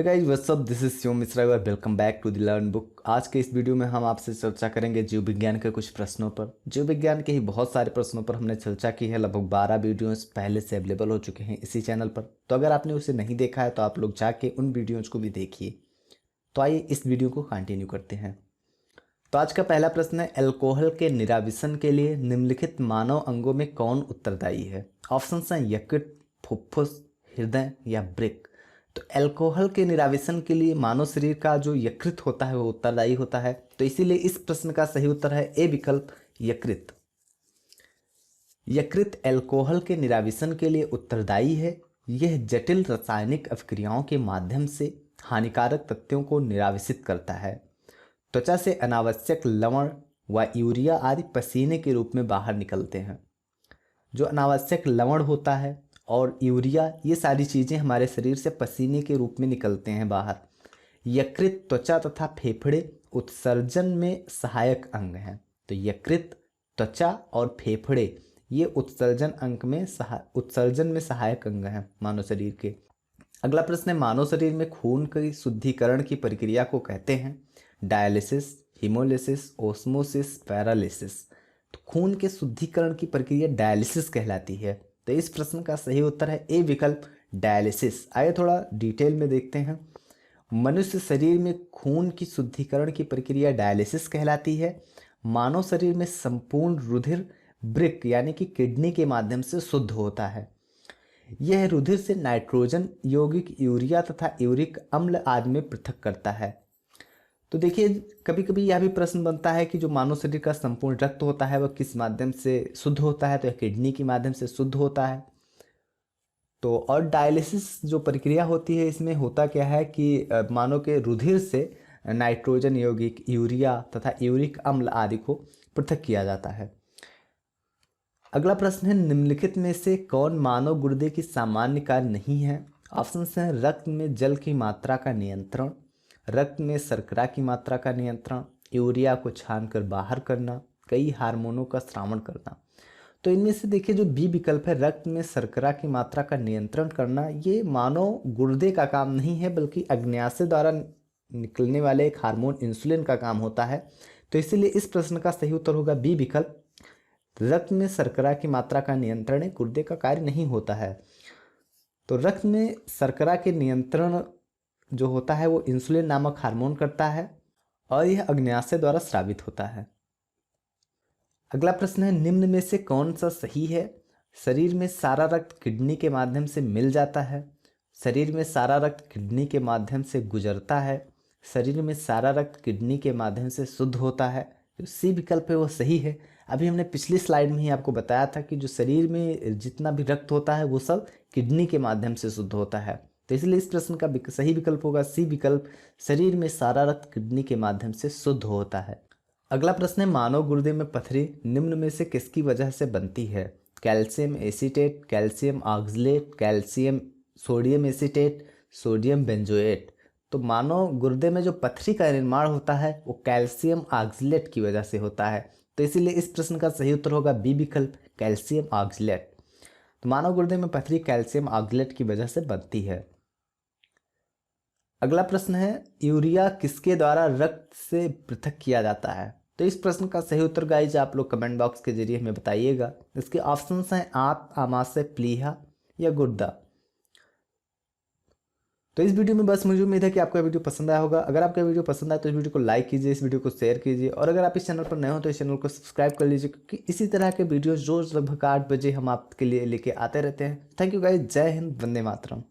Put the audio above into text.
Hey guys what's up, this is Shivam Mishra और welcome back to the learn book. आज के इस वीडियो में हम आपसे चर्चा करेंगे जीव विज्ञान के कुछ प्रश्नों पर। जीव विज्ञान के ही बहुत सारे प्रश्नों पर हमने चर्चा की है। लगभग 12 वीडियोस पहले से अवेलेबल हो चुके हैं इसी चैनल पर। तो अगर आपने उसे नहीं देखा है तो आप लोग जाके उन वीडियोज़ को भी देखिए। तो आइए इस वीडियो को कंटिन्यू करते हैं। तो आज का पहला प्रश्न है, अल्कोहल के निराविशन के लिए निम्नलिखित मानव अंगों में कौन उत्तरदायी है? ऑप्शन हैं यकृत, फुफ्फुस, हृदय या वृक्क। तो अल्कोहल के निराविशन के लिए मानव शरीर का जो यकृत होता है वो उत्तरदायी होता है। तो इसीलिए इस प्रश्न का सही उत्तर है ए विकल्प, यकृत। यकृत अल्कोहल के निराविशन के लिए उत्तरदायी है। यह जटिल रासायनिक अभिक्रियाओं के माध्यम से हानिकारक तत्वों को निराविशित करता है। त्वचा से अनावश्यक लवण व यूरिया आदि पसीने के रूप में बाहर निकलते हैं। जो अनावश्यक लवण होता है और यूरिया, ये सारी चीज़ें हमारे शरीर से पसीने के रूप में निकलते हैं बाहर। यकृत त्वचा तथा फेफड़े उत्सर्जन में सहायक अंग हैं। तो यकृत, त्वचा और फेफड़े ये उत्सर्जन में सहायक अंग हैं मानव शरीर के। अगला प्रश्न है, मानव शरीर में खून की शुद्धिकरण की प्रक्रिया को कहते हैं डायलिसिस, हीमोलिसिस, ओस्मोसिस, पैरालिसिस। तो खून के शुद्धिकरण की प्रक्रिया डायलिसिस कहलाती है। तो इस प्रश्न का सही उत्तर है ए विकल्प, डायलिसिस। आइए थोड़ा डिटेल में देखते हैं। मनुष्य शरीर में खून की शुद्धिकरण की प्रक्रिया डायलिसिस कहलाती है। मानव शरीर में संपूर्ण रुधिर वृक्क यानी कि किडनी के माध्यम से शुद्ध होता है। यह रुधिर से नाइट्रोजन, यौगिक यूरिया तथा यूरिक अम्ल आदि में पृथक करता है। तो देखिए, कभी कभी यह भी प्रश्न बनता है कि जो मानव शरीर का संपूर्ण रक्त होता है वह किस माध्यम से शुद्ध होता है? तो यह किडनी के माध्यम से शुद्ध होता है। तो और डायलिसिस जो प्रक्रिया होती है, इसमें होता क्या है कि मानव के रुधिर से नाइट्रोजन, यौगिक, यूरिया तथा यूरिक अम्ल आदि को पृथक किया जाता है। अगला प्रश्न है, निम्नलिखित में से कौन मानव गुर्दे की सामान्य कार्य नहीं है? ऑप्शन हैं रक्त में जल की मात्रा का नियंत्रण, रक्त में शर्करा की मात्रा का नियंत्रण, यूरिया को छानकर बाहर करना, कई हार्मोनों का स्रावण करना। तो इनमें से देखिए जो बी विकल्प है, रक्त में शर्करा की मात्रा का नियंत्रण करना, ये मानव गुर्दे का काम नहीं है बल्कि अग्न्याशय द्वारा निकलने वाले एक हार्मोन इंसुलिन का काम होता है। तो इसीलिए इस प्रश्न का सही उत्तर होगा बी विकल्प, रक्त में शर्करा की मात्रा का नियंत्रण गुर्दे का कार्य नहीं होता है। तो रक्त में शर्करा के नियंत्रण जो होता है वो इंसुलिन नामक हार्मोन करता है और यह अग्न्याशय द्वारा स्रावित होता है। अगला प्रश्न है, निम्न में से कौन सा सही है? शरीर में सारा रक्त किडनी के माध्यम से मिल जाता है, शरीर में सारा रक्त किडनी के माध्यम से गुजरता है, शरीर में सारा रक्त किडनी के माध्यम से शुद्ध होता है। जो सी विकल्प है वो सही है। अभी हमने पिछली स्लाइड में ही आपको बताया था कि जो शरीर में जितना भी रक्त होता है वो सब किडनी के माध्यम से शुद्ध होता है। तो इसलिए इस प्रश्न का सही विकल्प होगा सी विकल्प, शरीर में सारा रक्त किडनी के माध्यम से शुद्ध होता है। अगला प्रश्न है, मानव गुर्दे में पथरी निम्न में से किसकी वजह से बनती है? Calcium acetate, calcium oxalate, calcium sodium acetate, sodium benzoate. तो मानव गुर्दे में जो पथरी का निर्माण होता है वो कैल्शियम ऑक्सलेट की वजह से होता है। तो इसीलिए इस प्रश्न का सही उत्तर होगा बी विकल्प, कैल्शियम ऑक्सलेट। तो मानव गुर्दे में पथरी कैल्शियम ऑक्सलेट की वजह से बनती है। अगला प्रश्न है, यूरिया किसके द्वारा रक्त से पृथक किया जाता है? तो इस प्रश्न का सही उत्तर गाइज आप लोग कमेंट बॉक्स के जरिए हमें बताइएगा। इसके ऑप्शंस हैं आंत, आमाशय, प्लीहा या गुर्दा। तो इस वीडियो में बस मुझे उम्मीद है कि आपको वीडियो पसंद आया होगा। अगर आपका वीडियो पसंद आए तो इस वीडियो को लाइक कीजिए, इस वीडियो को शेयर कीजिए और अगर आप इस चैनल पर नए हो तो इस चैनल को सब्सक्राइब कर लीजिए, क्योंकि इसी तरह के वीडियोज रोज लगभग 8 बजे हम आपके लिए लेके आते रहते हैं। थैंक यू गाइज, जय हिंद, वंदे मातरम।